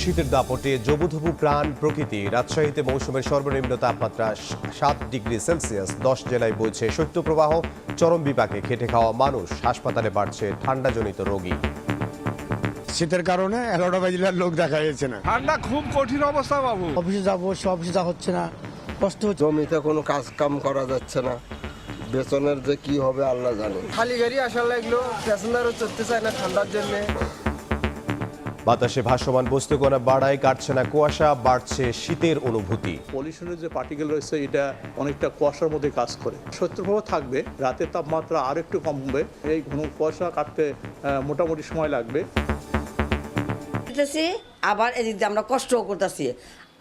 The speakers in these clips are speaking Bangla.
শীতের দাপটে জবুথবু প্রাণ প্রকৃতি। রাজশাহীতে মৌসুমের সর্বনিম্ন তাপমাত্রা 7 ডিগ্রি সেলসিয়াস। 10 জেলায় বইছে শৈত্যপ্রবাহ। চরম বিপাকে খেটে খাওয়া মানুষ। হাসপাতালে বাড়ছে ঠান্ডাজনিত রোগী। শীতের কারণে 11টা বাজিলে লোক দেখা যাচ্ছে না। ঠান্ডা খুব কঠিন অবস্থা বাবু। অফিসে যাবো, সে অফিসে যা হচ্ছে না, কষ্ট হচ্ছে। জমিতে কোনো কাজ কাম করা যাচ্ছে না, বেতনের যে কি হবে আল্লাহ জানে। খালি গাড়ি আসার লাগলো, প্যাসেঞ্জারও চড়তে চায় না ঠান্ডার জন্য। বাতাসে ভাসমান বস্তুকণা বাড়ায়, কাটছে না কুয়াশা, বাড়ছে শীতের অনুভূতি। পলিউশনের যে পার্টিকেল রয়েছে এটা অনেকটা কুয়াশার মধ্যে কাজ করে। শৈত্যপ্রবাহ থাকবে, রাতের তাপমাত্রা আর একটু কমবে। এই ঘন কুয়াশা কাটতে মোটামুটি সময় লাগবে। আবার এদিক দিয়ে আমরা কষ্টও করতেছি।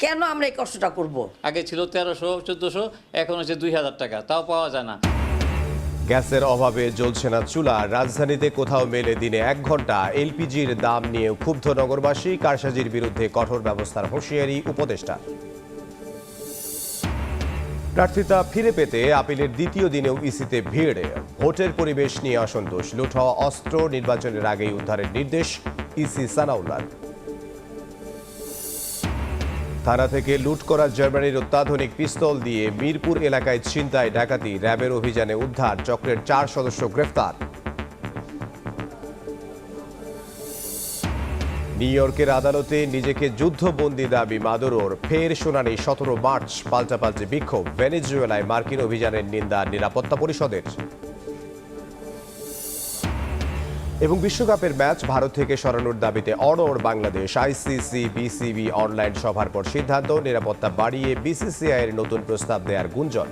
কেন আমরা এই কষ্টটা করব? আগে ছিল 1300-1400, এখন হচ্ছে 2000 টাকা, তাও পাওয়া যায় না। গ্যাসের অভাবে জ্বলছে না চুলা। রাজধানীতে কোথাও মেলে দিনে 1 ঘন্টা। এলপিজির দাম নিয়ে ক্ষুব্ধ নগরবাসী। কারসাজির বিরুদ্ধে কঠোর ব্যবস্থার হুঁশিয়ারি উপদেষ্টা। প্রার্থিতা ফিরে পেতে আপিলের দ্বিতীয় দিনেও ইসিতে ভিড়। ভোটের পরিবেশ নিয়ে অসন্তোষ। লুট হওয়া অস্ত্র নির্বাচনের আগেই উদ্ধারের নির্দেশ ইসি সানাউল্লাহর। থানা থেকে লুট করা জার্মানির অত্যাধুনিক পিস্তল দিয়ে মিরপুর এলাকায় ছিনতাই ডাকাতি। র্যাবের অভিযানে উদ্ধার। চক্রের 4 সদস্য গ্রেফতার। নিউ ইয়র্কের আদালতে নিজেকে যুদ্ধবন্দী দাবি মাদুরোর। ফের শুনানি 17 মার্চ। পাল্টাপাল্টি বিক্ষোভ। ভেনেজুয়েলায় মার্কিন অভিযানের নিন্দা নিরাপত্তা পরিষদের। এবং বিশ্বকাপের ম্যাচ ভারত থেকে সরানোর দাবিতে অনড় বাংলাদেশ। আইসিসি বিসিবি অনলাইন সভার পর সিদ্ধান্ত, নিরাপত্তা বাড়িয়ে বিসিসিআই এর নতুন প্রস্তাব দেওয়ার গুঞ্জন।